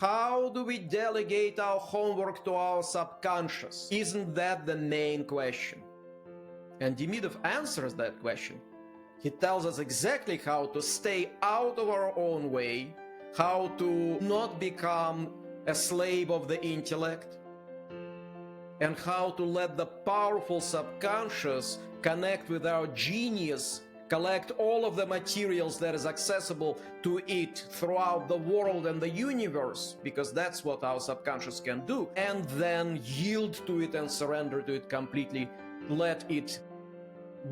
How do we delegate our homework to our subconscious? Isn't that the main question? And Demidov answers that question. He tells us exactly how to stay out of our own way, how to not become a slave of the intellect, and how to let the powerful subconscious connect with our genius, collect all of the materials that is accessible to it throughout the world and the universe, because that's what our subconscious can do, and then yield to it and surrender to it completely, let it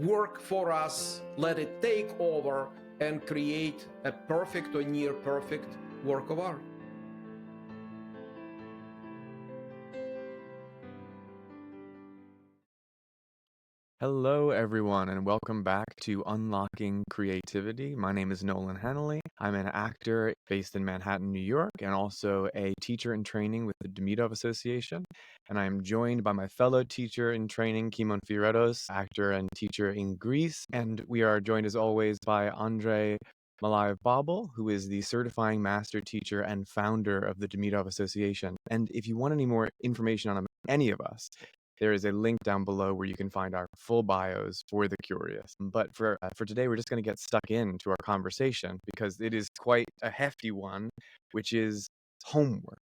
work for us, let it take over and create a perfect or near perfect work of art. Hello, everyone, and welcome back to Unlocking Creativity. My name is Nolan Hennelly. I'm an actor based in Manhattan, New York, and also a teacher in training with the Demidov Association. And I'm joined by my fellow teacher in training, Kimon Fioretos, actor and teacher in Greece. And we are joined, as always, by Andrei, Malaev-Babel, who is the certifying master teacher and founder of the Demidov Association. And if you want any more information on any of us, there is a link down below where you can find our full bios for the curious. But for today, we're just going to get stuck into our conversation because it is quite a hefty one, which is homework.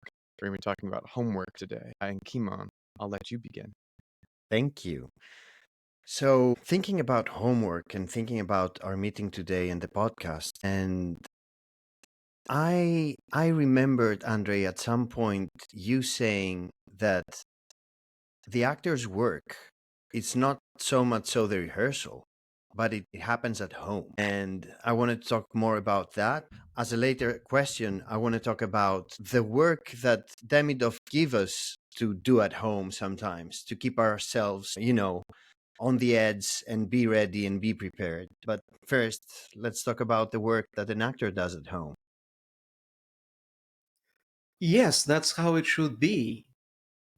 We're going to be talking about homework today. And Kimon, I'll let you begin. Thank you. So, thinking about homework and thinking about our meeting today and the podcast, and I remembered, Andrei, at some point you saying that the actor's work, it's not so much so the rehearsal, but it happens at home. And I want to talk more about that. As a later question, I want to talk about the work that Demidov give us to do at home sometimes to keep ourselves, on the edge and be ready and be prepared. But first, let's talk about the work that an actor does at home. Yes, that's how it should be.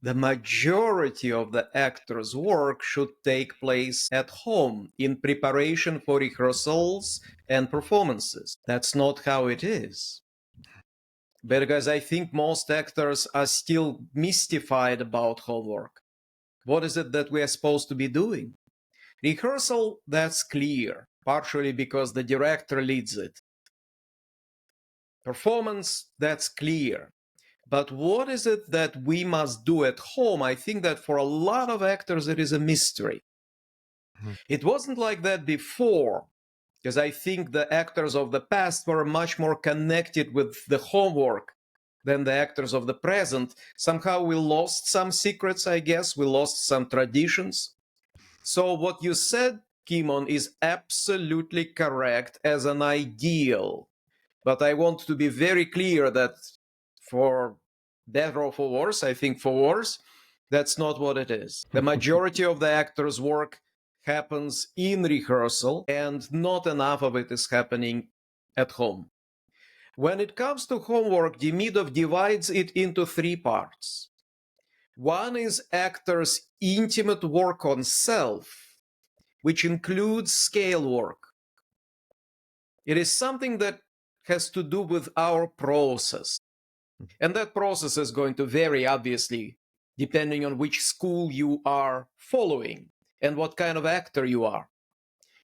The majority of the actor's work should take place at home in preparation for rehearsals and performances. That's not how it is. Because I think most actors are still mystified about homework. What is it that we are supposed to be doing? Rehearsal, that's clear, partially because the director leads it. Performance, that's clear. But what is it that we must do at home? I think that for a lot of actors, it is a mystery. It wasn't like that before, because I think the actors of the past were much more connected with the homework than the actors of the present. Somehow we lost some secrets, I guess. We lost some traditions. So what you said, Kimon, is absolutely correct as an ideal. But I want to be very clear that for better or for worse, I think for worse, that's not what it is. The majority of the actor's work happens in rehearsal, and not enough of it is happening at home. When it comes to homework, Demidov divides it into three parts. One is actor's intimate work on self, which includes scale work. It is something that has to do with our process. And that process is going to vary, obviously, depending on which school you are following and what kind of actor you are.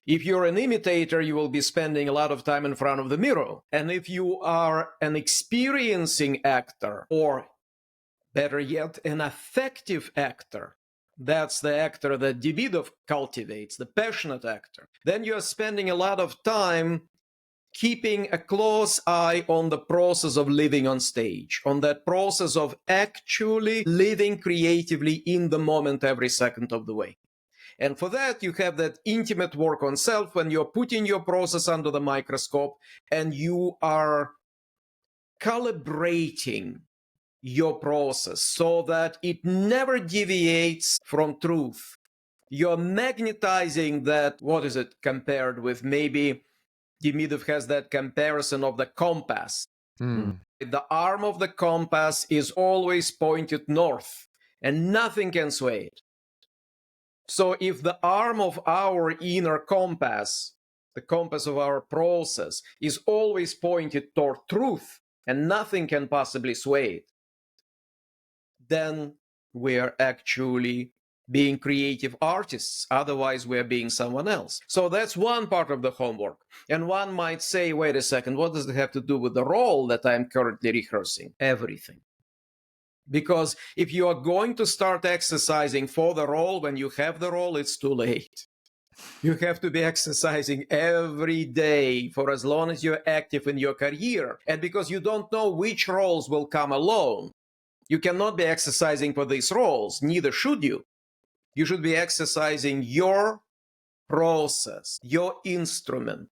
If you're an imitator, you will be spending a lot of time in front of the mirror. And if you are an experiencing actor, or better yet, an affective actor, that's the actor that Demidov cultivates, the passionate actor, then you're spending a lot of time keeping a close eye on the process of living on stage, on that process of actually living creatively in the moment every second of the way. And for that, you have that intimate work on self when you're putting your process under the microscope and you are calibrating your process so that it never deviates from truth. You're magnetizing that, what is it compared with? Maybe Demidov has that comparison of the compass. The arm of the compass is always pointed north, and nothing can sway it. So if the arm of our inner compass, the compass of our process, is always pointed toward truth, and nothing can possibly sway it, then we're actually being creative artists. Otherwise, we're being someone else. So that's one part of the homework. And one might say, wait a second, what does it have to do with the role that I'm currently rehearsing? Everything. Because if you are going to start exercising for the role when you have the role, it's too late. You have to be exercising every day for as long as you're active in your career. And because you don't know which roles will come along, you cannot be exercising for these roles, neither should you. You should be exercising your process, your instrument.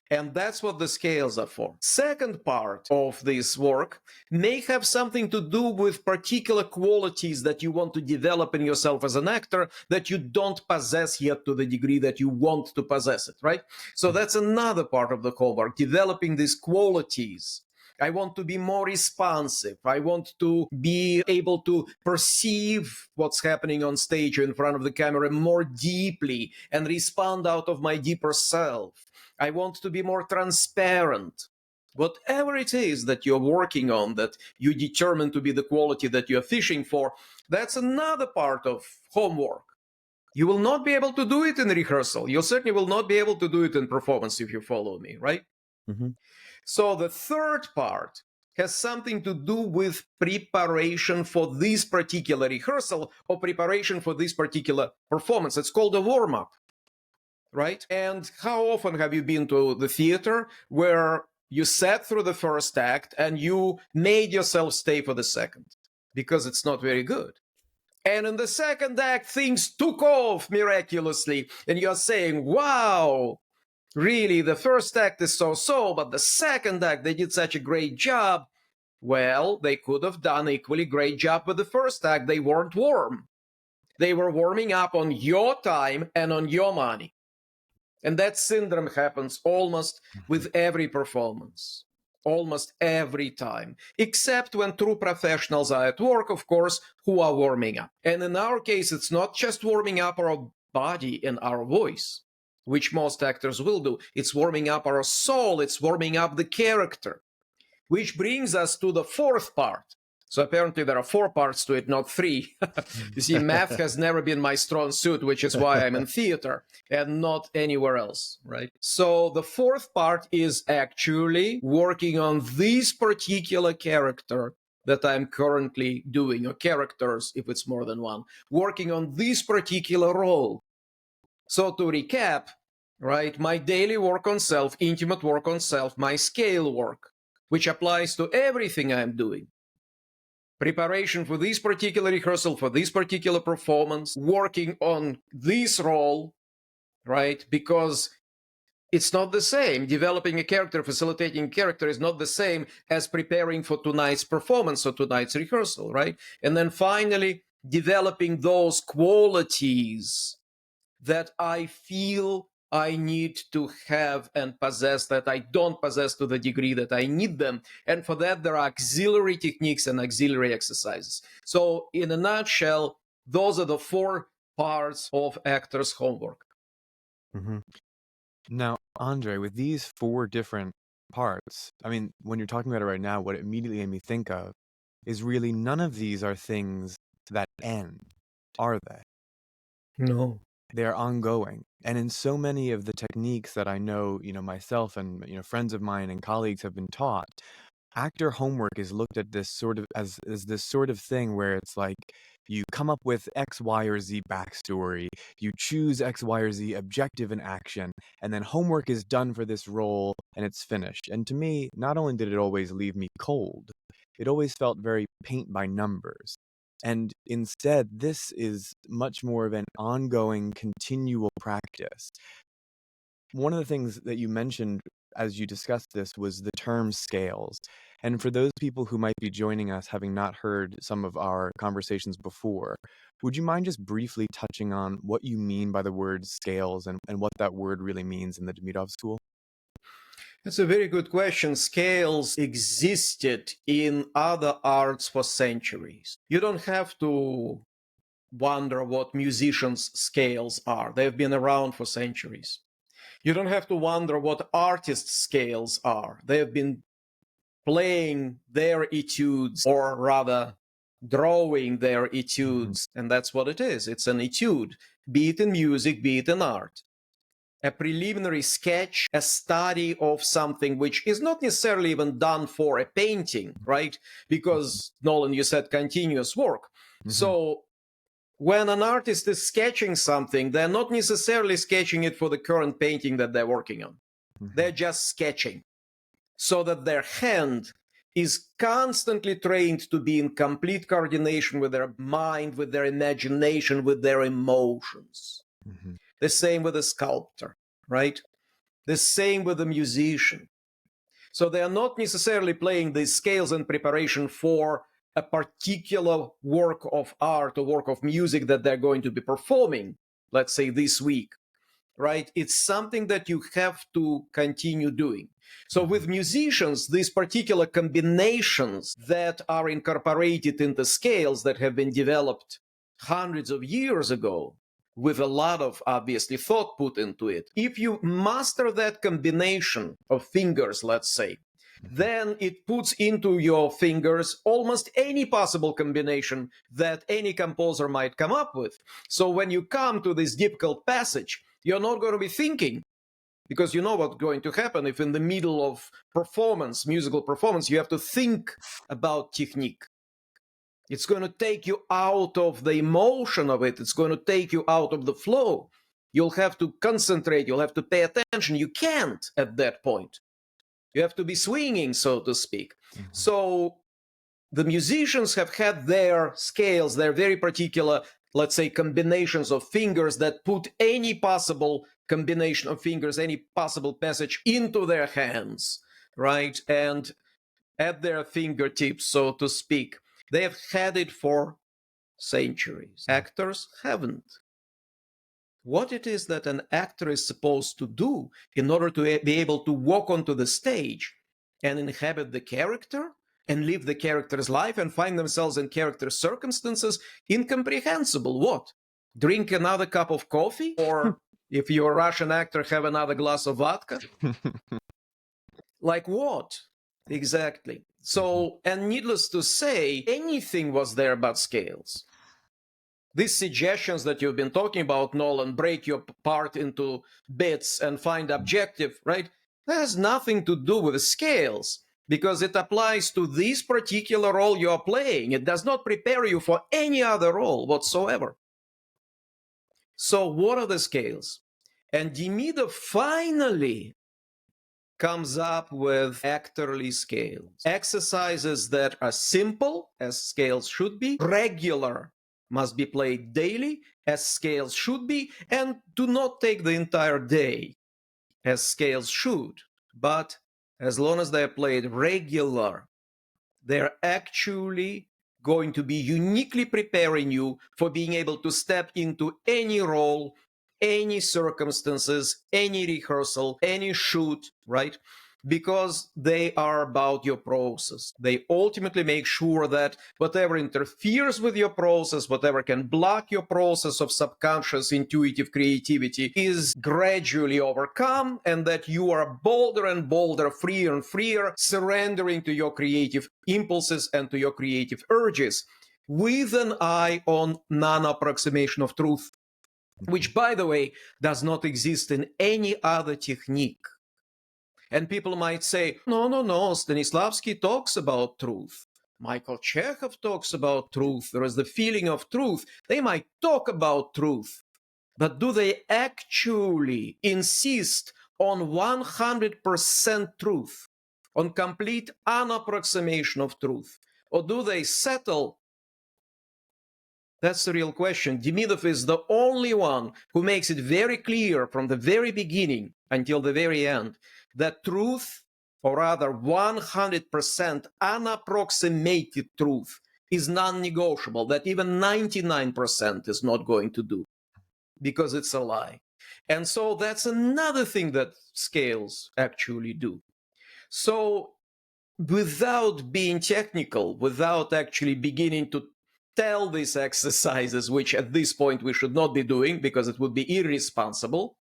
And that's what the scales are for. Second part of this work may have something to do with particular qualities that you want to develop in yourself as an actor that you don't possess yet to the degree that you want to possess it, right? So that's another part of the homework, developing these qualities. I want to be more responsive. I want to be able to perceive what's happening on stage or in front of the camera more deeply and respond out of my deeper self. I want to be more transparent. Whatever it is that you're working on, that you determine to be the quality that you're fishing for, that's another part of homework. You will not be able to do it in rehearsal. You certainly will not be able to do it in performance if you follow me, right? Mm-hmm. So the third part has something to do with preparation for this particular rehearsal or preparation for this particular performance. It's called a warm-up, right? And how often have you been to the theater where you sat through the first act and you made yourself stay for the second? Because it's not very good. And in the second act, things took off miraculously. And you're saying, wow, really, the first act is so-so, but the second act, they did such a great job. Well, they could have done an equally great job with the first act. They weren't warm. They were warming up on your time and on your money. And that syndrome happens almost with every performance, almost every time, except when true professionals are at work, of course, who are warming up. And in our case, it's not just warming up our body and our voice, which most actors will do. It's warming up our soul. It's warming up the character, which brings us to the fourth part. So apparently there are 4 parts to it, not 3. You see, math has never been my strong suit, which is why I'm in theater and not anywhere else, right? So the fourth part is actually working on this particular character that I'm currently doing, or characters, if it's more than one, working on this particular role. So to recap, right, my daily work on self, intimate work on self, my scale work, which applies to everything I'm doing. Preparation for this particular rehearsal, for this particular performance, working on this role, right? Because it's not the same. Developing a character, facilitating a character is not the same as preparing for tonight's performance or tonight's rehearsal, right? And then finally, developing those qualities that I feel I need to have and possess that I don't possess to the degree that I need them. And for that, there are auxiliary techniques and auxiliary exercises. So in a nutshell, those are the 4 parts of actors' homework. Mm-hmm. Now, Andrei, with these 4 different parts, I mean, when you're talking about it right now, what it immediately made me think of is really none of these are things that end, are they? No. They're ongoing. And in so many of the techniques that I know, myself and, friends of mine and colleagues have been taught, actor homework is looked at this sort of as this sort of thing where it's like you come up with X, Y, or Z backstory, you choose X, Y, or Z objective and action, and then homework is done for this role and it's finished. And to me, not only did it always leave me cold, it always felt very paint by numbers. And instead, this is much more of an ongoing, continual practice. One of the things that you mentioned as you discussed this was the term scales. And for those people who might be joining us having not heard some of our conversations before, would you mind just briefly touching on what you mean by the word scales and what that word really means in the Demidov School? That's a very good question. Scales existed in other arts for centuries. You don't have to wonder what musicians' scales are. They've been around for centuries. You don't have to wonder what artists' scales are. They have been playing their etudes, or rather drawing their etudes. And that's what it is. It's an etude, be it in music, be it in art. A preliminary sketch, a study of something which is not necessarily even done for a painting, right? Because, Nolan, you said continuous work. So when an artist is sketching something, they're not necessarily sketching it for the current painting that they're working on. They're just sketching so that their hand is constantly trained to be in complete coordination with their mind, with their imagination, with their emotions. The same with a sculptor, right? The same with a musician. So they are not necessarily playing these scales in preparation for a particular work of art or work of music that they're going to be performing, let's say this week, right? It's something that you have to continue doing. So with musicians, these particular combinations that are incorporated into scales that have been developed hundreds of years ago, with a lot of, obviously, thought put into it. If you master that combination of fingers, let's say, then it puts into your fingers almost any possible combination that any composer might come up with. So when you come to this difficult passage, you're not going to be thinking, because you know what's going to happen if in the middle of performance, musical performance, you have to think about technique. It's going to take you out of the emotion of it. It's going to take you out of the flow. You'll have to concentrate. You'll have to pay attention. You can't at that point. You have to be swinging, so to speak. So the musicians have had their scales, their very particular, let's say, combinations of fingers that put any possible combination of fingers, any possible passage into their hands, right? And at their fingertips, so to speak. They have had it for centuries. Actors haven't. What it is that an actor is supposed to do in order to be able to walk onto the stage and inhabit the character and live the character's life and find themselves in character circumstances, incomprehensible. What? Drink another cup of coffee? Or if you're a Russian actor, have another glass of vodka? Like what? Exactly. So, and needless to say, anything was there but scales. These suggestions that you've been talking about, Nolan, break your part into bits and find objective, right? That has nothing to do with the scales, because it applies to this particular role you're playing. It does not prepare you for any other role whatsoever. So what are the scales? And Demidov finally comes up with actorly scales. Exercises that are simple, as scales should be, regular, must be played daily, as scales should be, and do not take the entire day, as scales should. But as long as they are played regular, they're actually going to be uniquely preparing you for being able to step into any role, any circumstances, any rehearsal, any shoot, right? Because they are about your process. They ultimately make sure that whatever interferes with your process, whatever can block your process of subconscious intuitive creativity is gradually overcome, and that you are bolder and bolder, freer and freer, surrendering to your creative impulses and to your creative urges, with an eye on non-approximation of truth, which, by the way, does not exist in any other technique. And people might say, no, Stanislavski talks about truth. Michael Chekhov talks about truth. There is the feeling of truth. They might talk about truth, but do they actually insist on 100% truth, on complete unapproximation of truth? Or do they settle? That's the real question. Demidov is the only one who makes it very clear from the very beginning until the very end that truth, or rather 100% unapproximated truth, is non-negotiable, that even 99% is not going to do, because it's a lie. And so that's another thing that scales actually do. So without being technical, without actually beginning to tell these exercises, which at this point we should not be doing because it would be irresponsible,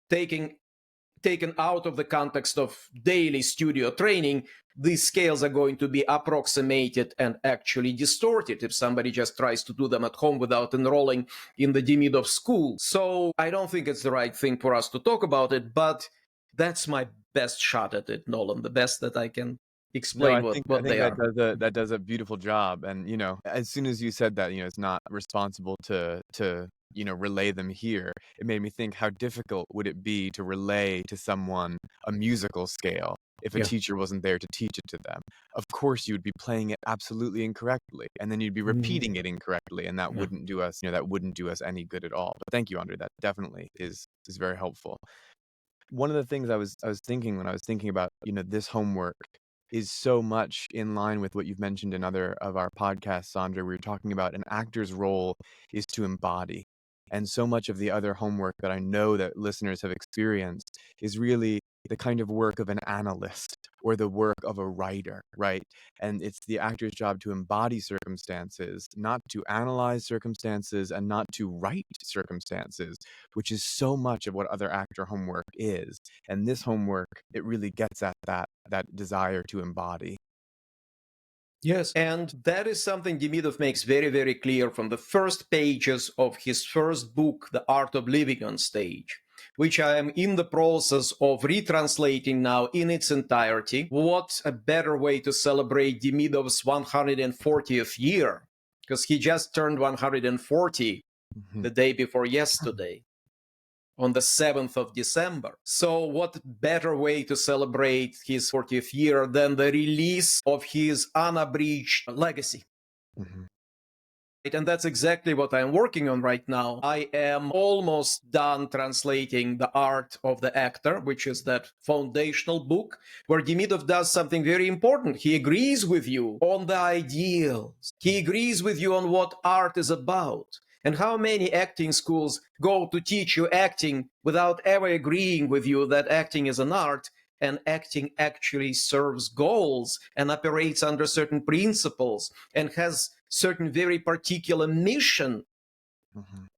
taking taken out of the context of daily studio training, these scales are going to be approximated and actually distorted if somebody just tries to do them at home without enrolling in the Demidov School. So I don't think it's the right thing for us to talk about it, but that's my best shot at it, Nolan, the best that I can No, explain I what think they that are. does a beautiful job. And as soon as you said that, it's not responsible to relay them here. It made me think, how difficult would it be to relay to someone a musical scale if a Yeah. teacher wasn't there to teach it to them? Of course, you would be playing it absolutely incorrectly, and then you'd be repeating it incorrectly, and that Yeah. wouldn't do us, that wouldn't do us any good at all. But thank you, Andre. That definitely is very helpful. One of the things I was thinking when I was thinking about, this homework is so much in line with what you've mentioned in other of our podcasts, Sandra, where you're talking about an actor's role is to embody. And so much of the other homework that I know that listeners have experienced is really the kind of work of an analyst or the work of a writer, right? And it's the actor's job to embody circumstances, not to analyze circumstances and not to write circumstances, which is so much of what other actor homework is. And this homework, it really gets at that desire to embody. Yes, and that is something Demidov makes very, very clear from the first pages of his first book, The Art of Living on Stage, which I am in the process of retranslating now in its entirety. What a better way to celebrate Demidov's 140th year, because he just turned 140 the day before yesterday, on the 7th of December. So what better way to celebrate his 40th year than the release of his unabridged legacy? Mhm. And that's exactly what I'm working on right now. I am almost done translating The Art of the Actor, which is that foundational book where Demidov does something very important. He agrees with you on the ideals. He agrees with you on what art is about. And how many acting schools go to teach you acting without ever agreeing with you that acting is an art, and acting actually serves goals and operates under certain principles and has certain very particular mission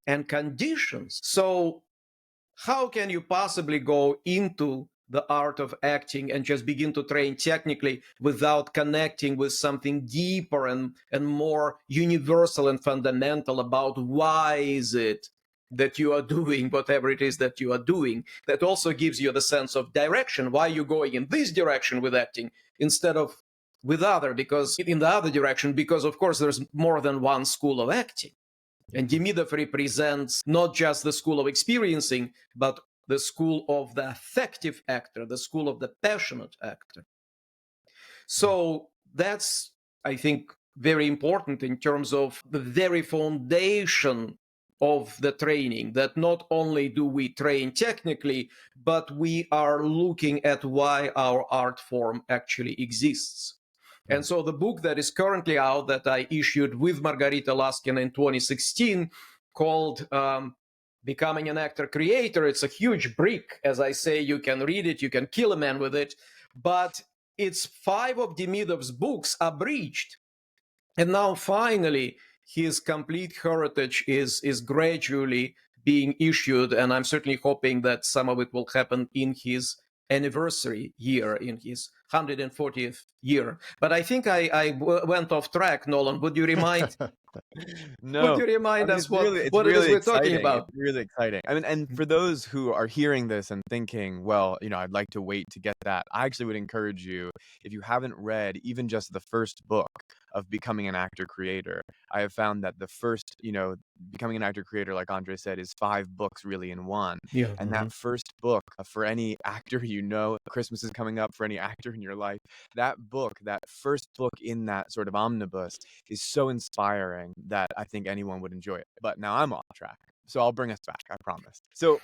and conditions. So how can you possibly go into the art of acting and just begin to train technically without connecting with something deeper and more universal and fundamental about why is it that you are doing whatever it is that you are doing? That also gives you the sense of direction. Why you're going in this direction with acting instead of with other, because in the other direction, because of course there's more than one school of acting. And Demidov represents not just the school of experiencing, but the school of the affective actor, the school of the passionate actor. So that's, I think, very important in terms of the very foundation of the training, that not only do we train technically, but we are looking at why our art form actually exists. And so the book that is currently out that I issued with Margarita Laskin in 2016 called Becoming an Actor Creator, it's a huge brick. As I say, you can read it, you can kill a man with it, but it's 5 of Demidov's books abridged. And now finally, his complete heritage is gradually being issued, and I'm certainly hoping that some of it will happen in his anniversary year, in his 140th year. But I think I went off track, Nolan. Would you remind No, I mean, us it's what it is really we're talking exciting. It's about? really exciting. I mean, and for those who are hearing this and thinking, well, I'd like to wait to get that, I actually would encourage you, if you haven't read even just the first book of Becoming an Actor Creator, I have found that the first, Becoming an Actor Creator, like Andre said, is 5 books really in one. Yeah. And that first book, for any actor, Christmas is coming up, for any actor in your life, that book, that first book in that sort of omnibus is so inspiring that I think anyone would enjoy it. But now I'm off track, so I'll bring us back, I promise. So,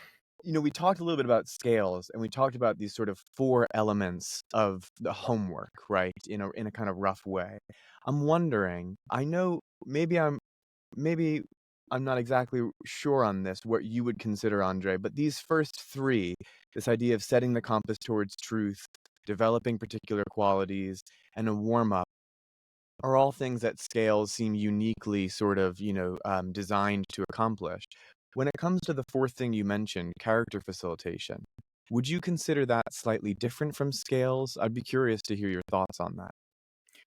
we talked a little bit about scales, and we talked about these sort of 4 elements of the homework, right? In a kind of rough way. I'm wondering, I know maybe I'm not exactly sure on this, what you would consider, Andre, but these first 3, this idea of setting the compass towards truth, developing particular qualities, and a warm-up, are all things that scales seem uniquely sort of, designed to accomplish. When it comes to the 4th thing you mentioned, character facilitation, Would you consider that slightly different from scales? I'd be curious to hear your thoughts on that.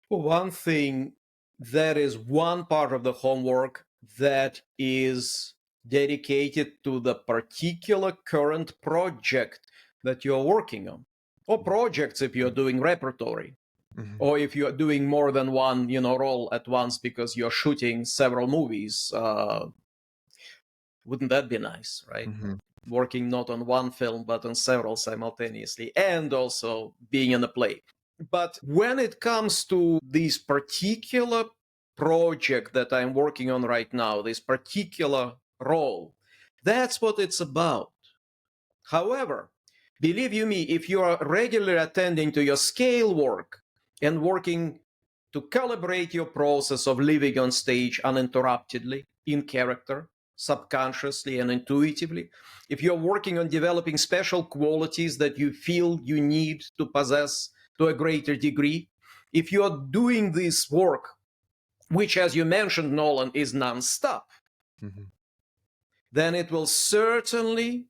For one thing, that is one part of the homework that is dedicated to the particular current project that you're working on, or projects if you're doing repertory, or if you're doing more than one, role at once because you're shooting several movies. Wouldn't that be nice, right? Working not on one film but on several simultaneously, and also being in a play. But when it comes to this particular project that I'm working on right now, this particular role, that's what it's about. However, believe you me, if you are regularly attending to your scale work and working to calibrate your process of living on stage uninterruptedly, in character, subconsciously and intuitively, if you're working on developing special qualities that you feel you need to possess to a greater degree, if you're doing this work, which, as you mentioned, Nolan, is nonstop, then it will certainly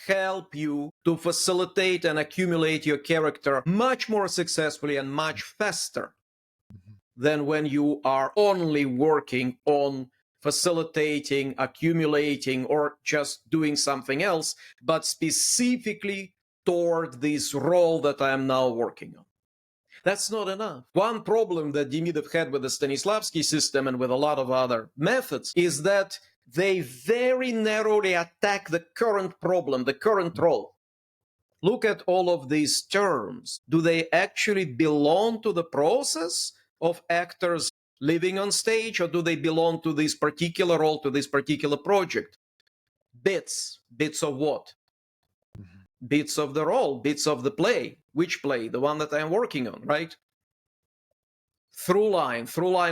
help you to facilitate and accumulate your character much more successfully and much faster than when you are only working on facilitating, accumulating, or just doing something else, but specifically toward this role that I am now working on. That's not enough. One problem that Demidov had with the Stanislavski system and with a lot of other methods is that they very narrowly attack the current problem, the current role. Look at all of these terms. Do they actually belong to the process of actors living on stage, or do they belong to this particular role, to this particular project? Bits of what? Bits of the role, bits of the play. Which play? The one that I'm working on, right? Through line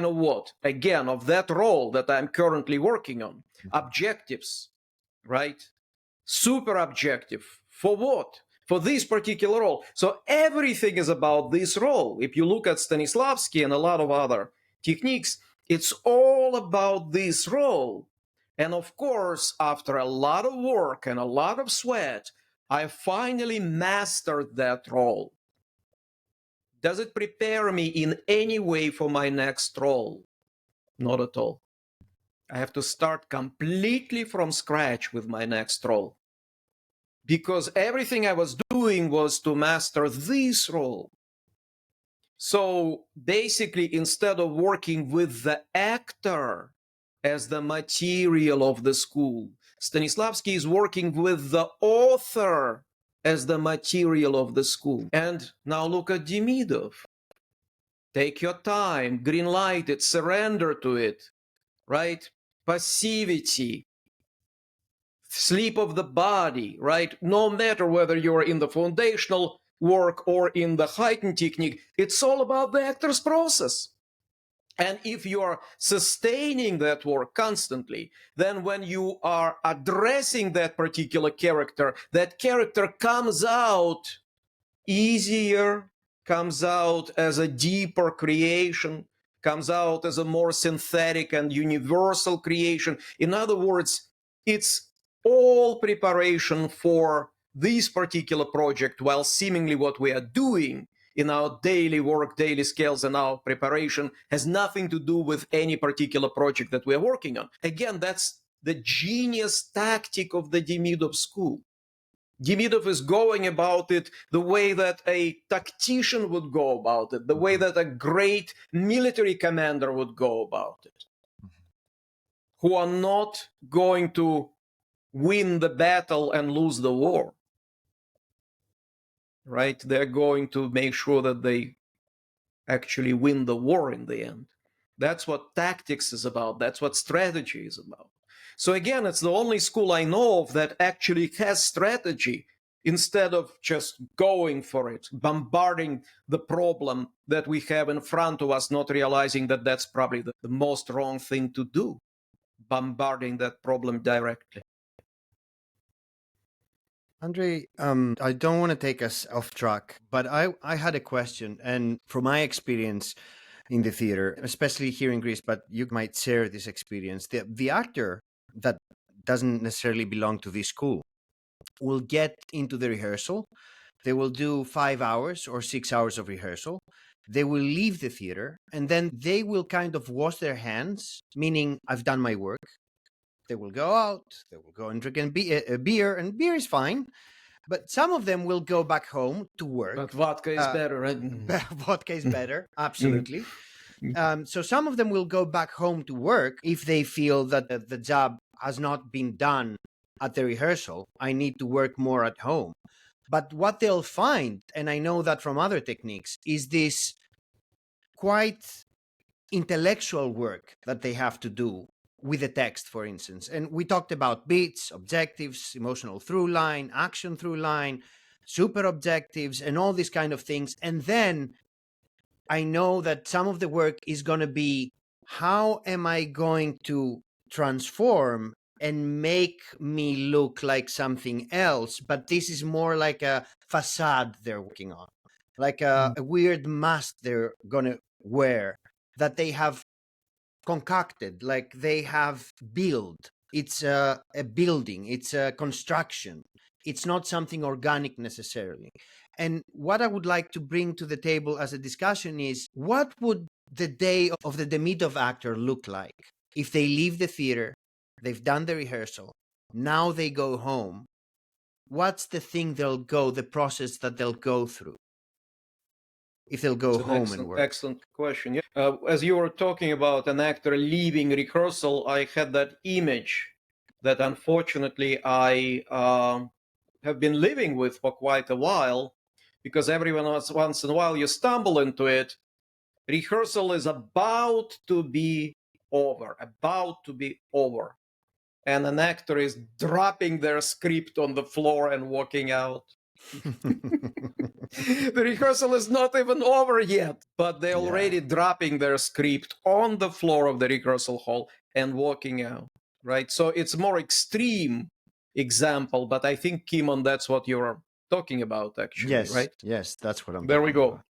of what? Again, of that role that I'm currently working on. Objectives, right? Super objective. For what? For this particular role. So everything is about this role. If you look at Stanislavski and a lot of other techniques, it's all about this role. And of course, after a lot of work and a lot of sweat, I finally mastered that role. Does it prepare me in any way for my next role? Not at all. I have to start completely from scratch with my next role, because everything I was doing was to master this role. So basically, instead of working with the actor as the material of the school, Stanislavski is working with the author as the material of the school. And now look at Demidov. Take your time, green light it, surrender to it, right? Passivity, sleep of the body, right? No matter whether you're in the foundational work or in the heightened technique, it's all about the actor's process. And if you are sustaining that work constantly, then when you are addressing that particular character, that character comes out easier, comes out as a deeper creation, comes out as a more synthetic and universal creation. In other words, it's all preparation for this particular project, while seemingly what we are doing in our daily work, daily skills, and our preparation has nothing to do with any particular project that we are working on. Again, that's the genius tactic of the Demidov School. Demidov is going about it the way that a tactician would go about it, the way that a great military commander would go about it, who are not going to win the battle and lose the war, right? They're going to make sure that they actually win the war in the end. That's what tactics is about. That's what strategy is about. So again, it's the only school I know of that actually has strategy instead of just going for it, bombarding the problem that we have in front of us, not realizing that that's probably the most wrong thing to do, bombarding that problem directly. Andrei, I don't want to take us off track, but I had a question. And from my experience in the theater, especially here in Greece, but you might share this experience, the actor that doesn't necessarily belong to this school, will get into the rehearsal. They will do 5 hours or 6 hours of rehearsal. They will leave the theater, and then they will kind of wash their hands, meaning I've done my work. They will go out, they will go and drink a beer, and beer is fine. But some of them will go back home to work. But vodka is better, right? Vodka is better, absolutely. So some of them will go back home to work if they feel that the job has not been done at the rehearsal. I need to work more at home. But what they'll find, and I know that from other techniques, is this quite intellectual work that they have to do with the text, for instance. And we talked about beats, objectives, emotional through line, action through line, super objectives, and all these kind of things. And then I know that some of the work is going to be, how am I going to transform and make me look like something else? But this is more like a facade they're working on, like a weird mask they're going to wear that they have concocted, like they have built. It's a building, it's a construction. It's not something organic necessarily. And what I would like to bring to the table as a discussion is, what would the day of the Demidov actor look like if they leave the theater, they've done the rehearsal, now they go home? What's the thing the process that they'll go through if they'll go home and work? Excellent question. Yeah. As you were talking about an actor leaving rehearsal, I had that image that unfortunately I have been living with for quite a while, because once in a while you stumble into it. Rehearsal is about to be over, and an actor is dropping their script on the floor and walking out. The rehearsal is not even over yet, but they're already dropping their script on the floor of the rehearsal hall and walking out, right? So it's a more extreme example, but I think, Kimon, that's what you're talking about, actually, Yes, right? yes, that's what I'm There we talking go. about.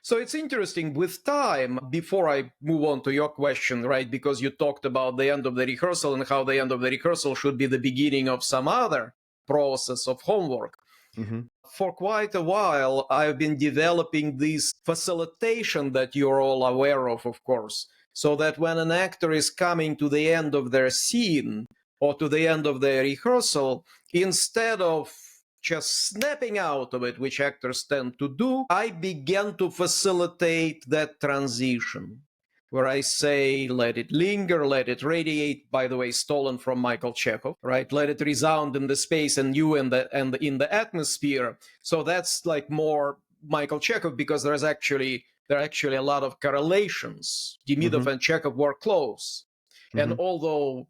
So it's interesting with time, before I move on to your question, right? Because you talked about the end of the rehearsal and how the end of the rehearsal should be the beginning of some other process of homework. Mm-hmm. For quite a while, I've been developing this facilitation that you're all aware of course, so that when an actor is coming to the end of their scene or to the end of their rehearsal, instead of just snapping out of it, which actors tend to do, I began to facilitate that transition, where I say, let it linger, let it radiate, by the way, stolen from Michael Chekhov, right? Let it resound in the space and you and in the atmosphere. So that's like more Michael Chekhov, because there are actually a lot of correlations. Demidov and Chekhov were close. And although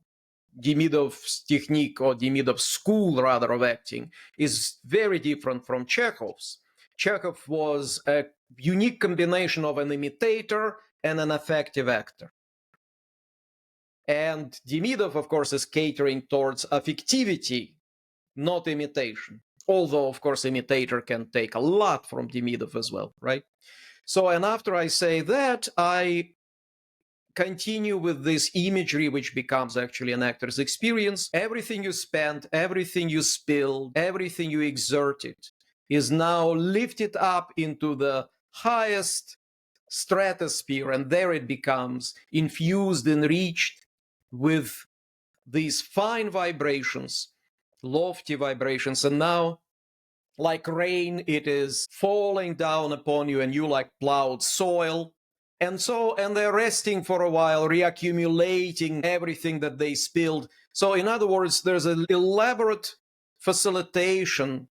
Demidov's technique, or Demidov's school rather, of acting is very different from Chekhov's. Chekhov was a unique combination of an imitator and an effective actor. And Demidov, of course, is catering towards affectivity, not imitation. Although, of course, imitator can take a lot from Demidov as well, right? So, and after I say that, I continue with this imagery, which becomes actually an actor's experience. Everything you spent, everything you spilled, everything you exerted is now lifted up into the highest stratosphere, and there it becomes infused, enriched with these fine vibrations, lofty vibrations. And now, like rain, it is falling down upon you, and you like plowed soil. And they're resting for a while, reaccumulating everything that they spilled. So in other words, there's an elaborate facilitation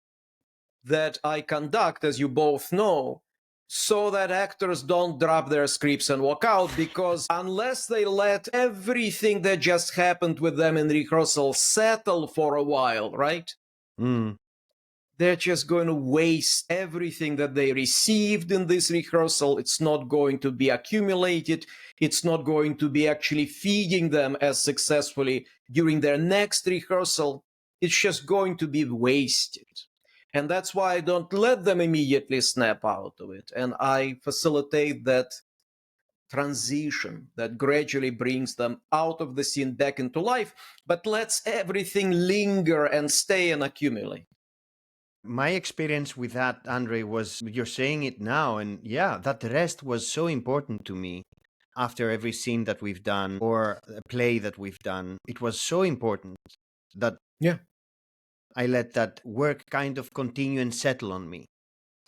that I conduct, as you both know, so that actors don't drop their scripts and walk out, because unless they let everything that just happened with them in rehearsal settle for a while, right? They're just going to waste everything that they received in this rehearsal. It's not going to be accumulated. It's not going to be actually feeding them as successfully during their next rehearsal. It's just going to be wasted. And that's why I don't let them immediately snap out of it. And I facilitate that transition that gradually brings them out of the scene back into life, but lets everything linger and stay and accumulate. My experience with that, Andrei, was you're saying it now, and yeah, that rest was so important to me after every scene that we've done or a play that we've done. It was so important that Yeah. I let that work kind of continue and settle on me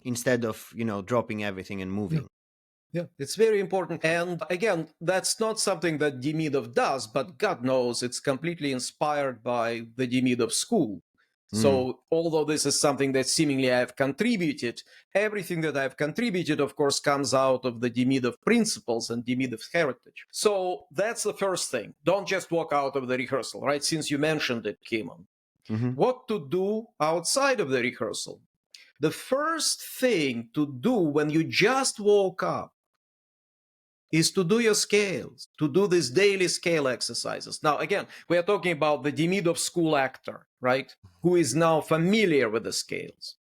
instead of, dropping everything and moving. Yeah, it's very important. And again, that's not something that Demidov does, but God knows it's completely inspired by the Demidov School. So although this is something that seemingly I've contributed, everything that I've contributed, of course, comes out of the Demidov principles and Demidov's heritage. So that's the first thing. Don't just walk out of the rehearsal, right? Since you mentioned it, Kimon. What to do outside of the rehearsal? The first thing to do when you just woke up is to do your scales, to do these daily scale exercises. Now, again, we are talking about the Demidov School actor, right? Who is now familiar with the scales.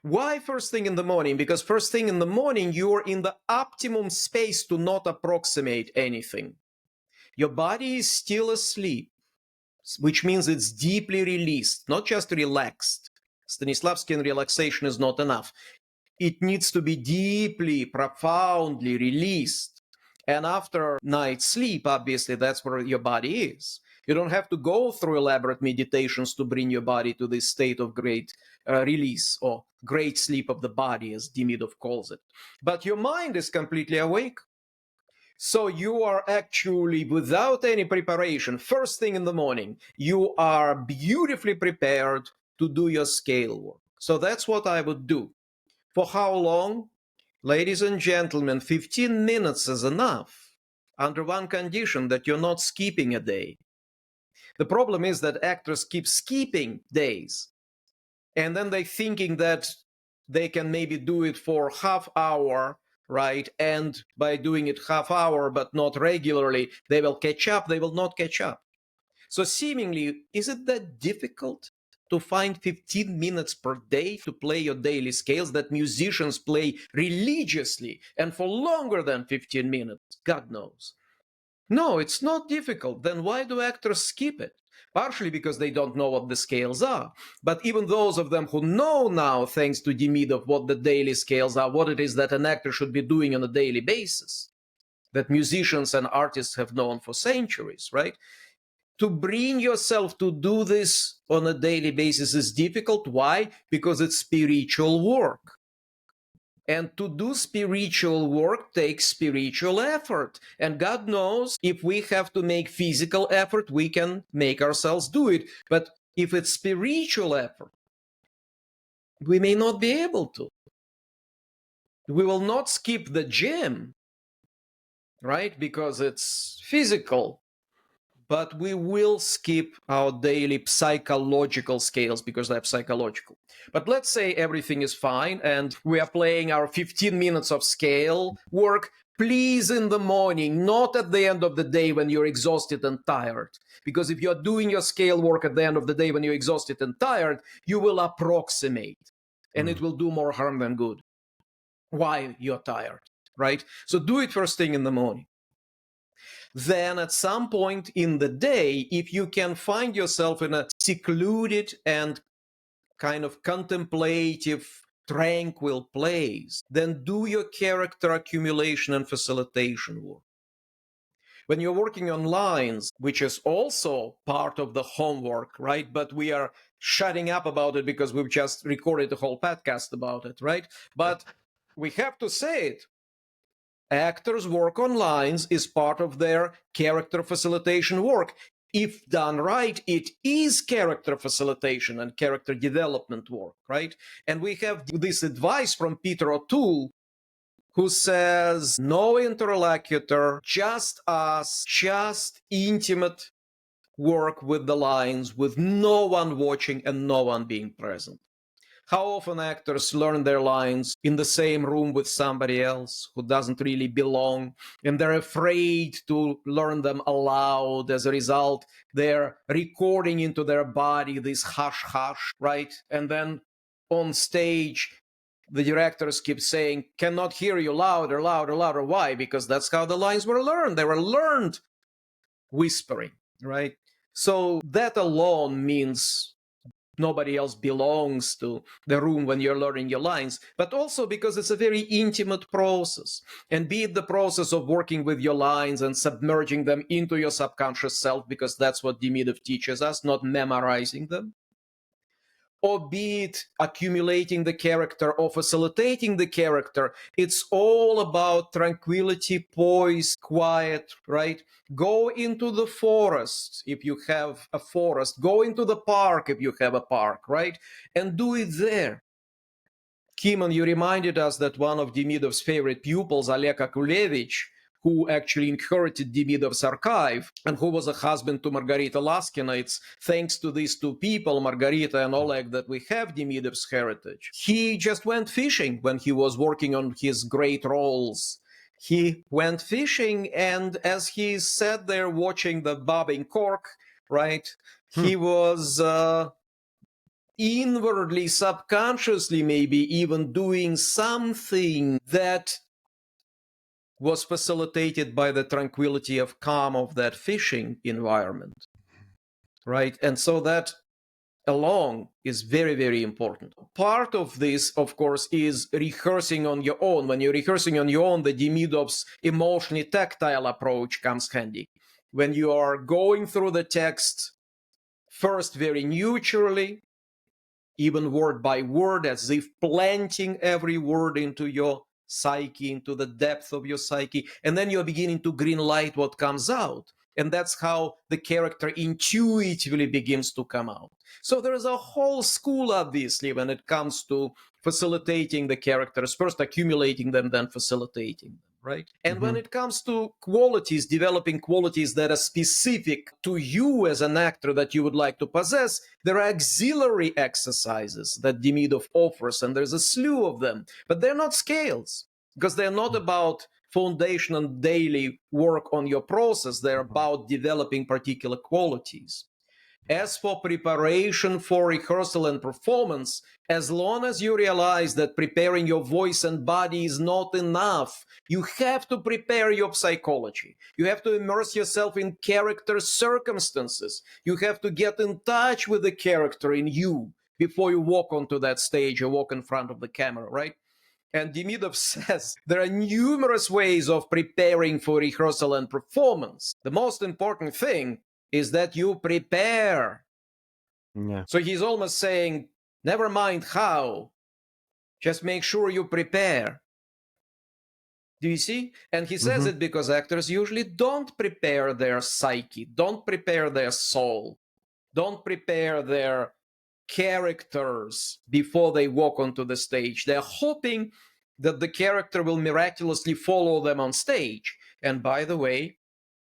Why first thing in the morning? Because first thing in the morning, you're in the optimum space to not approximate anything. Your body is still asleep, which means it's deeply released, not just relaxed. Stanislavskian relaxation is not enough. It needs to be deeply, profoundly released. And after night sleep, obviously, that's where your body is. You don't have to go through elaborate meditations to bring your body to this state of great release or great sleep of the body, as Demidov calls it. But your mind is completely awake. So you are actually, without any preparation, first thing in the morning, you are beautifully prepared to do your scale work. So that's what I would do. For how long? Ladies and gentlemen, 15 minutes is enough, under one condition, that you're not skipping a day. The problem is that actors keep skipping days, and then they're thinking that they can maybe do it for half hour, right? And by doing it half hour but not regularly, they will catch up. They will not catch up. So seemingly, is it that difficult to find 15 minutes per day to play your daily scales that musicians play religiously and for longer than 15 minutes? God knows. No, it's not difficult. Then why do actors skip it? Partially because they don't know what the scales are. But even those of them who know now, thanks to Demidov, what the daily scales are, what it is that an actor should be doing on a daily basis, that musicians and artists have known for centuries, right? To bring yourself to do this on a daily basis is difficult. Why? Because it's spiritual work. And to do spiritual work takes spiritual effort. And God knows if we have to make physical effort, we can make ourselves do it. But if it's spiritual effort, we may not be able to. We will not skip the gym, right? Because it's physical. But we will skip our daily psychological scales because they're psychological. But let's say everything is fine and we are playing our 15 minutes of scale work. Please, in the morning, not at the end of the day when you're exhausted and tired. Because if you're doing your scale work at the end of the day when you're exhausted and tired, you will approximate and it will do more harm than good. Why you're tired, right? So do it first thing in the morning. Then at some point in the day, if you can find yourself in a secluded and kind of contemplative, tranquil place, then do your character accumulation and facilitation work. When you're working on lines, which is also part of the homework, right? But we are shutting up about it because we've just recorded a whole podcast about it, right? But we have to say it. Actors' work on lines is part of their character facilitation work. If done right, it is character facilitation and character development work, right? And we have this advice from Peter O'Toole, who says, no interlocutor, just us, just intimate work with the lines, with no one watching and no one being present. How often actors learn their lines in the same room with somebody else who doesn't really belong, and they're afraid to learn them aloud. As a result, they're recording into their body this hush-hush, right? And then on stage, the directors keep saying, cannot hear you, louder, louder, louder. Why? Because that's how the lines were learned. They were learned whispering, right? So that alone means nobody else belongs to the room when you're learning your lines, but also because it's a very intimate process. And be it the process of working with your lines and submerging them into your subconscious self, because that's what Demidov teaches us, not memorizing them, or be it accumulating the character or facilitating the character, it's all about tranquility, poise, quiet, right? Go into the forest if you have a forest. Go into the park if you have a park, right? And do it there. Kimon, you reminded us that one of Demidov's favorite pupils, Oleg Akulevich, who actually inherited Demidov's archive and who was a husband to Margarita Laskina. It's thanks to these two people, Margarita and Oleg, that we have Demidov's heritage. He just went fishing when he was working on his great roles. He went fishing, and as he sat there watching the bobbing cork, right, he was inwardly, subconsciously, maybe even doing something that was facilitated by the tranquility of calm of that fishing environment, right? And so that alone is very, very important. Part of this, of course, is rehearsing on your own. When you're rehearsing on your own, the Demidov's emotionally tactile approach comes handy. When you are going through the text, first very neutrally, even word by word, as if planting every word into your psyche, into the depth of your psyche, and then you're beginning to green light what comes out. And that's how the character intuitively begins to come out. So there is a whole school, obviously, when it comes to facilitating the characters, first accumulating them, then facilitating them, right? And when it comes to qualities, developing qualities that are specific to you as an actor that you would like to possess, there are auxiliary exercises that Demidov offers, and there's a slew of them, but they're not scales, because they're not about foundation and daily work on your process. They're about developing particular qualities. As for preparation for rehearsal and performance, as long as you realize that preparing your voice and body is not enough, you have to prepare your psychology. You have to immerse yourself in character circumstances. You have to get in touch with the character in you before you walk onto that stage or walk in front of the camera, right? And Demidov says there are numerous ways of preparing for rehearsal and performance. The most important thing is that you prepare. Yeah. So he's almost saying, never mind how, just make sure you prepare. Do you see? And he says it because actors usually don't prepare their psyche, don't prepare their soul, don't prepare their characters before they walk onto the stage. They're hoping that the character will miraculously follow them on stage. And by the way,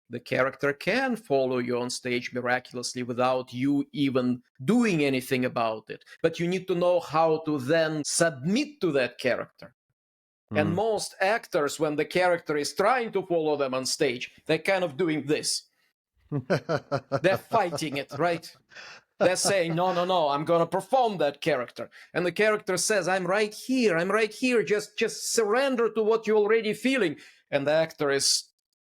the character can follow you on stage miraculously without you even doing anything about it. But you need to know how to then submit to that character. And most actors, when the character is trying to follow them on stage, they're kind of doing this. They're fighting it, right? They're saying, no, no, no, I'm going to perform that character. And the character says, I'm right here, just surrender to what you're already feeling. And the actor is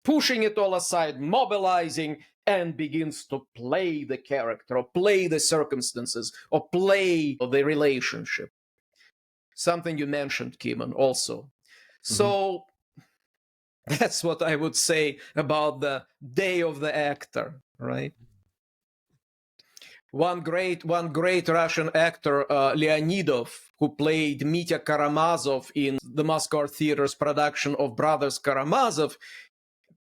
pushing it all aside, mobilizing, and begins to play the character, or play the circumstances, or play the relationship. Something you mentioned, Kimon, also. So that's what I would say about the day of the actor, right? One great Russian actor, Leonidov, who played Mitya Karamazov in the Moscow Art Theater's production of Brothers Karamazov,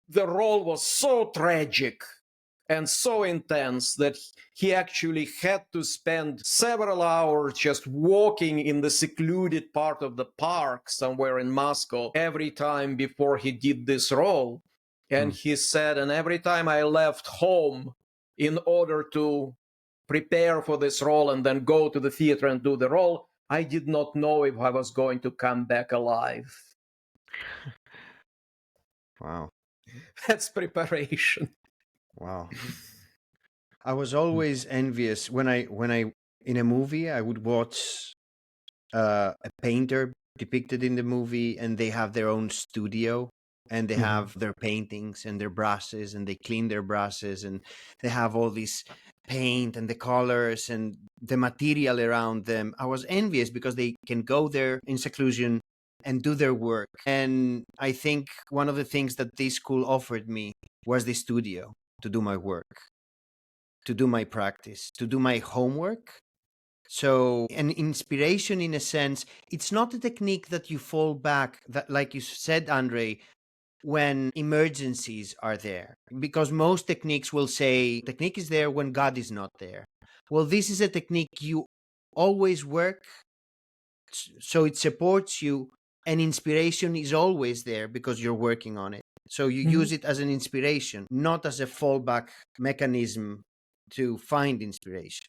the role was so tragic and so intense that he actually had to spend several hours just walking in the secluded part of the park somewhere in Moscow every time before he did this role. And he said, and every time I left home in order to prepare for this role and then go to the theater and do the role, I did not know if I was going to come back alive. Wow. That's preparation. Wow. I was always envious when I in a movie I would watch a painter depicted in the movie, and they have their own studio, and they have their paintings and their brushes, and they clean their brushes, and they have all this paint and the colors and the material around them. I was envious because they can go there in seclusion and do their work. And I think one of the things that this school offered me was the studio to do my work, to do my practice, to do my homework. So, an inspiration in a sense, it's not a technique that you fall back, that, like you said, Andrei, when emergencies are there. Because most techniques will say, technique is there when God is not there. Well, this is a technique you always work, so it supports you, and inspiration is always there because you're working on it. So you use it as an inspiration, not as a fallback mechanism to find inspiration.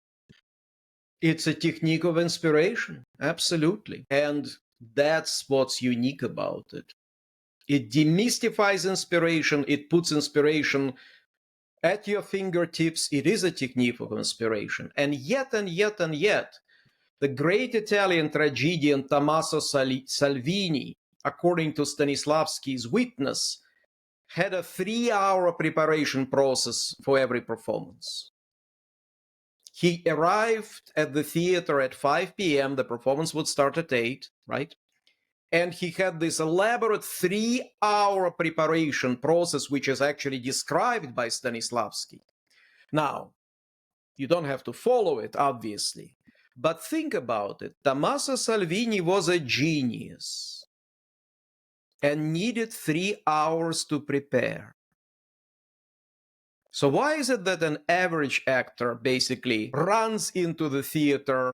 It's a technique of inspiration, absolutely. And that's what's unique about it. It demystifies inspiration, it puts inspiration at your fingertips. It is a technique of inspiration. And yet, the great Italian tragedian Tommaso Salvini, according to Stanislavski's witness, had a 3-hour preparation process for every performance. He arrived at the theater at 5 p.m. The performance would start at 8, right? And he had this elaborate 3-hour preparation process, which is actually described by Stanislavski. Now, you don't have to follow it, obviously. But think about it. Tommaso Salvini was a genius and needed 3 hours to prepare. So why is it that an average actor basically runs into the theater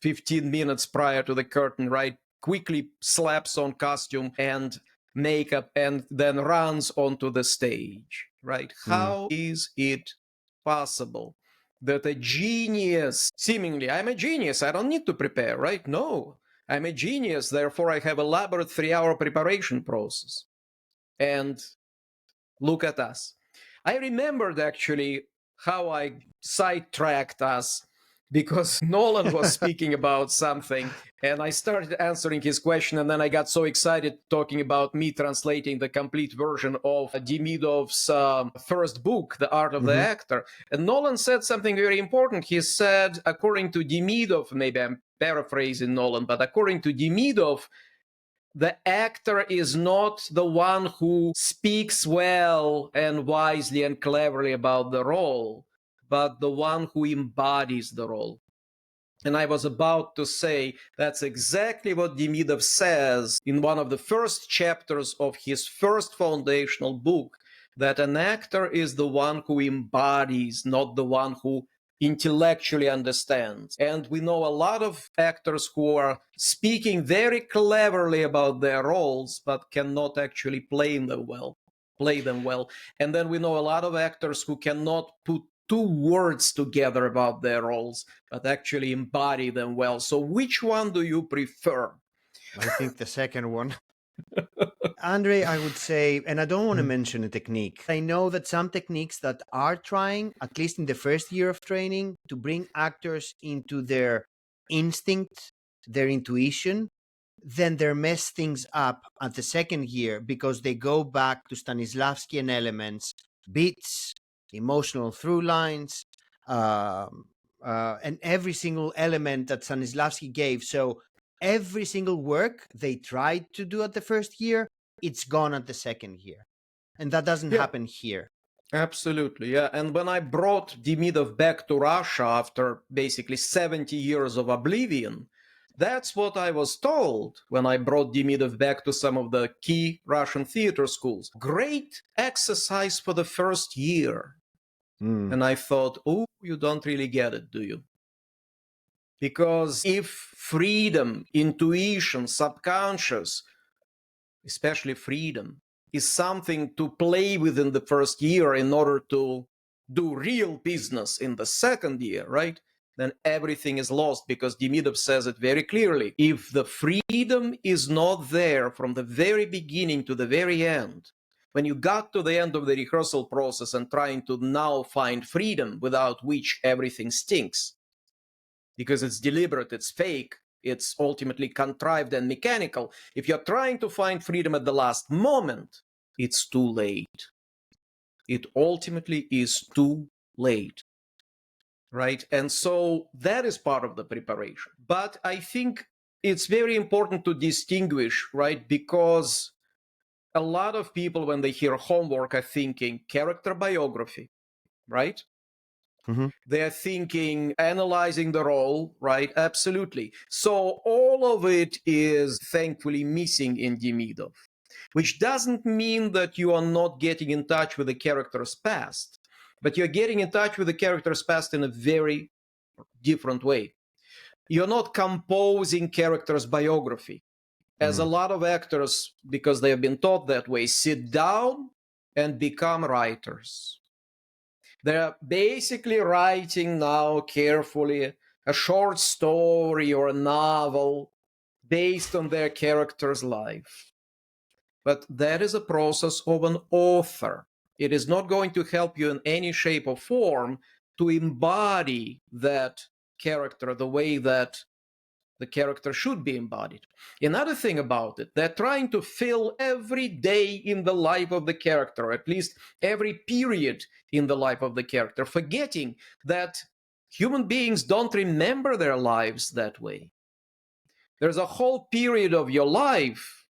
15 minutes prior to the curtain, right? Quickly slaps on costume and makeup and then runs onto the stage, right? How is it possible that a genius, seemingly, I'm a genius, I don't need to prepare, right? No, I'm a genius, therefore I have elaborate 3-hour preparation process. And look at us. I remembered actually how I sidetracked us because Nolan was speaking about something and I started answering his question, and then I got so excited talking about me translating the complete version of Demidov's first book, The Art of the Actor. And Nolan said something very important. He said, according to Demidov, maybe I'm paraphrasing Nolan, but according to Demidov, the actor is not the one who speaks well and wisely and cleverly about the role, but the one who embodies the role. And I was about to say that's exactly what Demidov says in one of the first chapters of his first foundational book, that an actor is the one who embodies, not the one who intellectually understands. And we know a lot of actors who are speaking very cleverly about their roles, but cannot actually play them well. And then we know a lot of actors who cannot put two words together about their roles, but actually embody them well. So which one do you prefer? I think the second one. Andrei, I would say, and I don't want to mention a technique. I know that some techniques that are trying, at least in the first year of training, to bring actors into their instinct, their intuition, then they mess things up at the second year because they go back to Stanislavskian elements, beats, emotional through lines, and every single element that Stanislavski gave. So every single work they tried to do at the first year, it's gone at the second year. And that doesn't happen here. Absolutely, yeah. And when I brought Demidov back to Russia after basically 70 years of oblivion, that's what I was told when I brought Demidov back to some of the key Russian theater schools. Great exercise for the first year. And I thought, oh, you don't really get it, do you? Because if freedom, intuition, subconscious, especially freedom, is something to play with in the first year in order to do real business in the second year, right? Then everything is lost, because Demidov says it very clearly. If the freedom is not there from the very beginning to the very end, when you got to the end of the rehearsal process and trying to now find freedom, without which everything stinks, because it's deliberate, it's fake, It's ultimately contrived and mechanical. If you're trying to find freedom at the last moment, it's too late. It ultimately is too late, right? And so that is part of the preparation. But I think it's very important to distinguish, right? Because a lot of people, when they hear homework, are thinking character biography, right? Mm-hmm. They are thinking analyzing the role, right? Absolutely. So all of it is thankfully missing in Demidov, which doesn't mean that you are not getting in touch with the character's past, but you're getting in touch with the character's past in a very different way. You're not composing character's biography, as a lot of actors, because they have been taught that way, sit down and become writers. They're basically writing now carefully a short story or a novel based on their character's life. But that is a process of an author. It is not going to help you in any shape or form to embody that character the way that the character should be embodied. Another thing about it, they're trying to fill every day in the life of the character, at least every period in the life of the character, forgetting that human beings don't remember their lives that way. There's a whole period of your life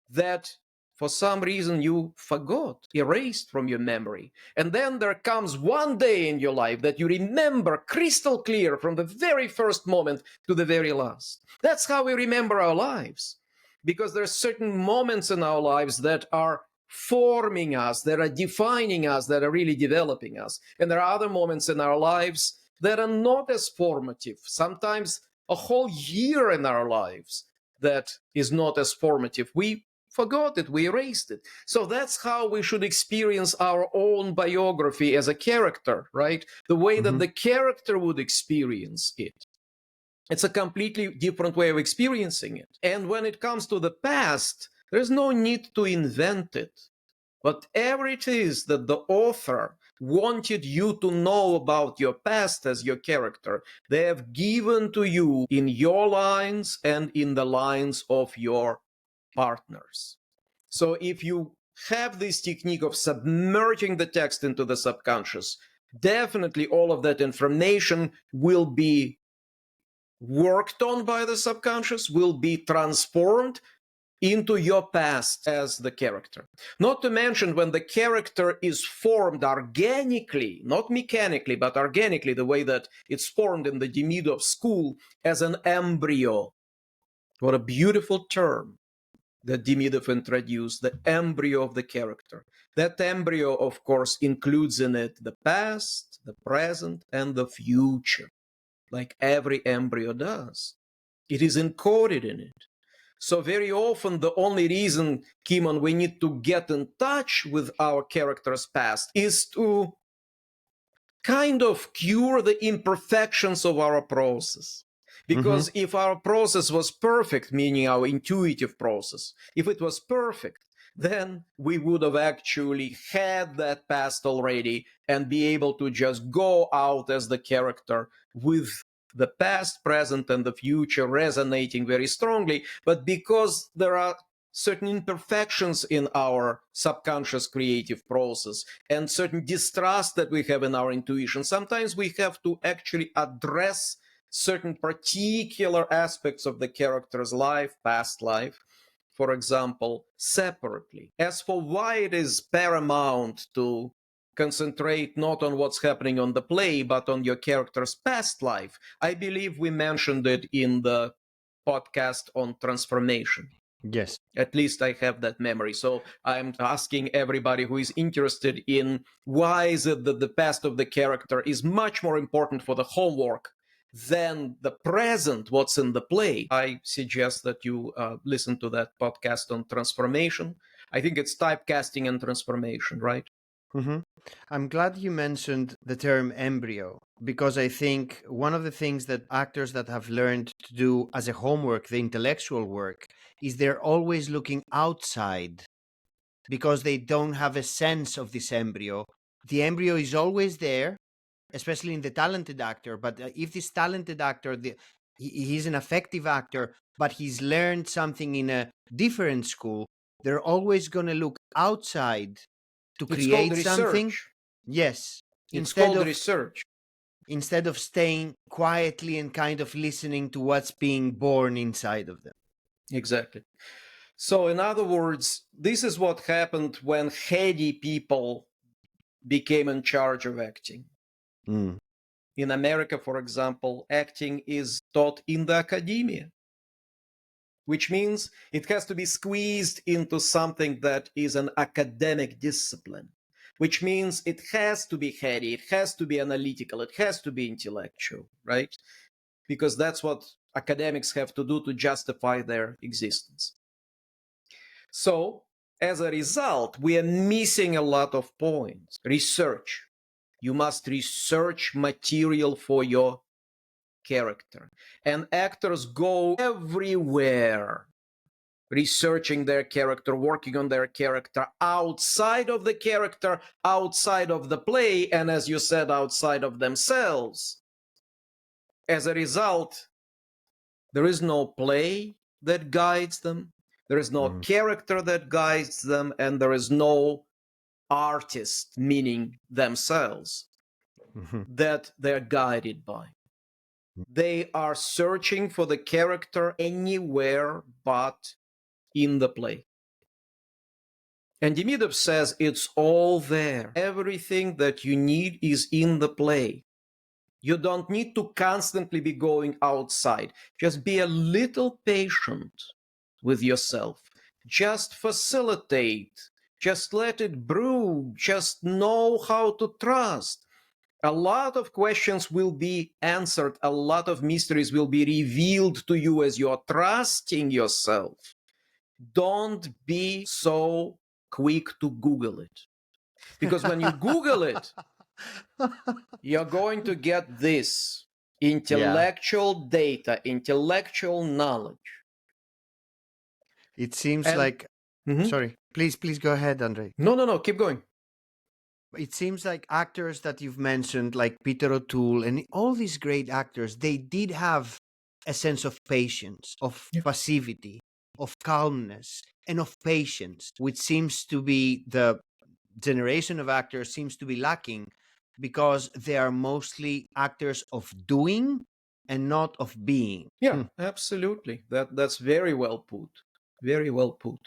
that for some reason you forgot, erased from your memory. And then there comes one day in your life that you remember crystal clear from the very first moment to the very last. That's how we remember our lives. Because there are certain moments in our lives that are forming us, that are defining us, that are really developing us. And there are other moments in our lives that are not as formative. Sometimes a whole year in our lives that is not as formative. We forgot it, we erased it. So that's how we should experience our own biography as a character, right? The way that the character would experience it. It's a completely different way of experiencing it. And when it comes to the past, there's no need to invent it. Whatever it is that the author wanted you to know about your past as your character, they have given to you in your lines and in the lines of your partners. So if you have this technique of submerging the text into the subconscious, definitely all of that information will be worked on by the subconscious, will be transformed into your past as the character. Not to mention when the character is formed organically, not mechanically, but organically, the way that it's formed in the Demidov School as an embryo. What a beautiful term that Demidov introduced, the embryo of the character. That embryo, of course, includes in it the past, the present, and the future, like every embryo does. It is encoded in it. So very often the only reason, Kimon, we need to get in touch with our character's past is to kind of cure the imperfections of our process. Because if our process was perfect, meaning our intuitive process, if it was perfect, then we would have actually had that past already and be able to just go out as the character with the past, present, and the future resonating very strongly. But because there are certain imperfections in our subconscious creative process and certain distrust that we have in our intuition, sometimes we have to actually address certain particular aspects of the character's life, past life, for example, separately. As for why it is paramount to concentrate not on what's happening on the play, but on your character's past life, I believe we mentioned it in the podcast on transformation. Yes. At least I have that memory. So I'm asking everybody who is interested in why is it that the past of the character is much more important for the homework than the present, what's in the play. I suggest that you listen to that podcast on transformation. I think it's typecasting and transformation, right? I'm glad you mentioned the term embryo because I think one of the things that actors that have learned to do as a homework, the intellectual work, is they're always looking outside because they don't have a sense of this embryo. The embryo is always there, especially in the talented actor. But if this talented actor he's an effective actor, but he's learned something in a different school, they're always going to look outside to It's called create something. research. Yes. It's called research. Instead of staying quietly and kind of listening to what's being born inside of them. Exactly. So, in other words, this is what happened when heady people became in charge of acting. Mm. In America, for example, acting is taught in the academia, which means it has to be squeezed into something that is an academic discipline, which means it has to be heady, it has to be analytical, it has to be intellectual, right? Because that's what academics have to do to justify their existence. So, as a result, we are missing a lot of points. Research. You must research material for your character. And actors go everywhere researching their character, working on their character outside of the character, outside of the play, and as you said, outside of themselves. As a result, there is no play that guides them, there is no character that guides them, and there is no artist, meaning themselves, that they're guided by. They are searching for the character anywhere but in the play. And Demidov says it's all there. Everything that you need is in the play. You don't need to constantly be going outside. Just be a little patient with yourself. Just facilitate. Just let it brew. Just know how to trust. A lot of questions will be answered. A lot of mysteries will be revealed to you as you are trusting yourself. Don't be so quick to Google it. Because when you Google it, you're going to get this intellectual data, intellectual knowledge. It seems like... Sorry, please go ahead, Andrei. No, keep going. It seems like actors that you've mentioned, like Peter O'Toole and all these great actors, they did have a sense of patience, of passivity, of calmness, and of patience, which seems to be the generation of actors seems to be lacking, because they are mostly actors of doing and not of being. Yeah, absolutely. That's very well put. Very well put.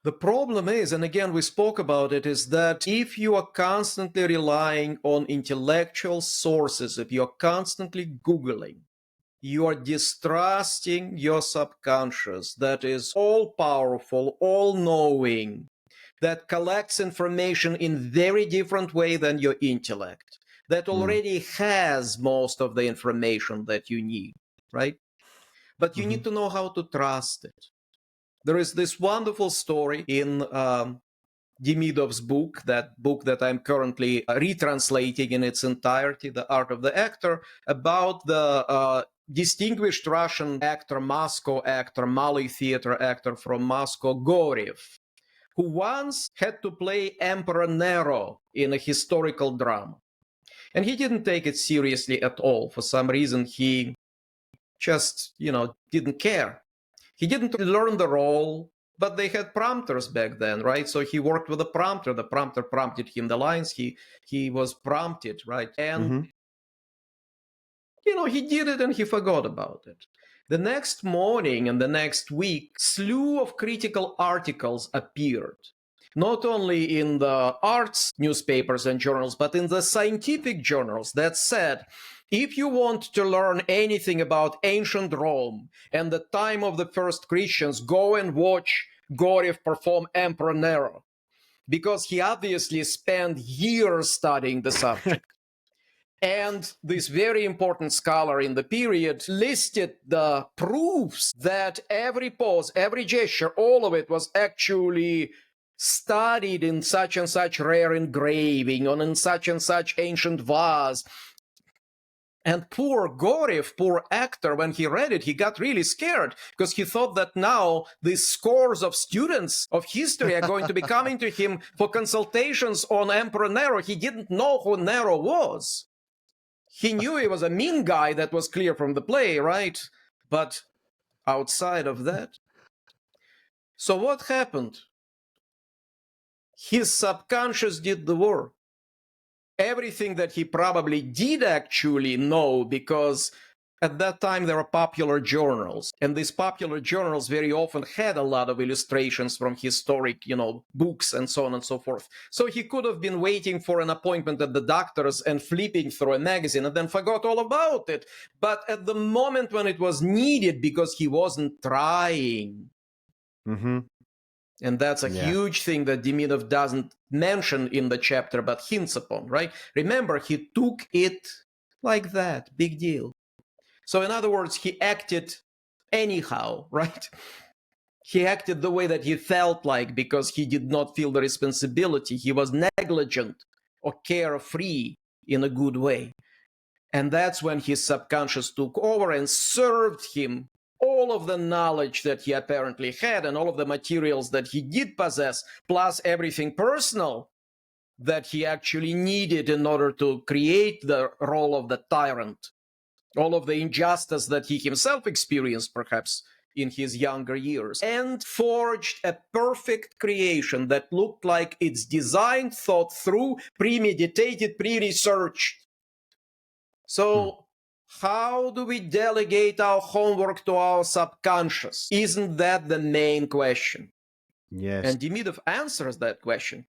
The problem is, and again, we spoke about it, is that if you are constantly relying on intellectual sources, if you're constantly Googling, you are distrusting your subconscious that is all powerful, all knowing, that collects information in very different way than your intellect, that already has most of the information that you need, right? But you need to know how to trust it. There is this wonderful story in Demidov's book that I'm currently retranslating in its entirety, The Art of the Actor, about the distinguished Russian actor, Moscow actor, Malay theater actor from Moscow, Goriev, who once had to play Emperor Nero in a historical drama. And he didn't take it seriously at all. For some reason, he just, didn't care. He didn't learn the role, but they had prompters back then, right? So he worked with a prompter. The prompter prompted him the lines. He was prompted, right? And, he did it and he forgot about it. The next morning and the next week, slew of critical articles appeared, not only in the arts newspapers and journals, but in the scientific journals that said, if you want to learn anything about ancient Rome and the time of the first Christians, go and watch Goriev perform Emperor Nero, because he obviously spent years studying the subject. And this very important scholar in the period listed the proofs that every pose, every gesture, all of it was actually studied in such and such rare engraving, on in such and such ancient vase. And poor Goriev, poor actor, when he read it, he got really scared, because he thought that now these scores of students of history are going to be coming to him for consultations on Emperor Nero. He didn't know who Nero was. He knew he was a mean guy, that was clear from the play, right? But outside of that. So what happened? His subconscious did the work. Everything that he probably did actually know, because at that time there were popular journals, and these popular journals very often had a lot of illustrations from historic, books and so on and so forth. So he could have been waiting for an appointment at the doctor's and flipping through a magazine and then forgot all about it. But at the moment when it was needed, because he wasn't trying, and that's a huge thing that Demidov doesn't mention in the chapter, but hints upon, right? Remember, he took it like that, big deal. So in other words, he acted anyhow, right? He acted the way that he felt like, because he did not feel the responsibility. He was negligent or carefree in a good way. And that's when his subconscious took over and served him all of the knowledge that he apparently had and all of the materials that he did possess, plus everything personal that he actually needed in order to create the role of the tyrant, all of the injustice that he himself experienced, perhaps, in his younger years, and forged a perfect creation that looked like it's designed, thought through, premeditated, pre-researched. So how do we delegate our homework to our subconscious? Isn't that the main question? Yes. And Demidov answers that question.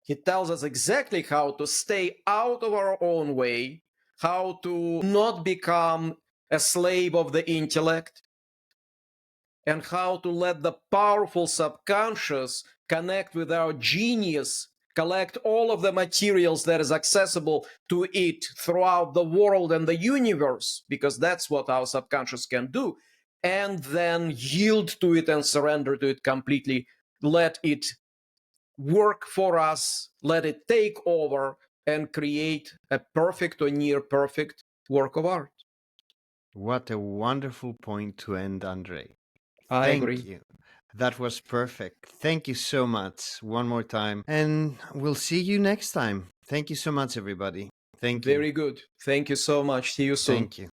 He tells us exactly how to stay out of our own way, how to not become a slave of the intellect, and how to let the powerful subconscious connect with our genius, collect all of the materials that is accessible to it throughout the world and the universe, because that's what our subconscious can do, and then yield to it and surrender to it completely. Let it work for us, let it take over and create a perfect or near perfect work of art. What a wonderful point to end, Andrei. I Thank agree. you. That was perfect. Thank you so much one more time. And we'll see you next time. Thank you so much, everybody. Thank you. Very good. Thank you so much. See you soon. Thank you.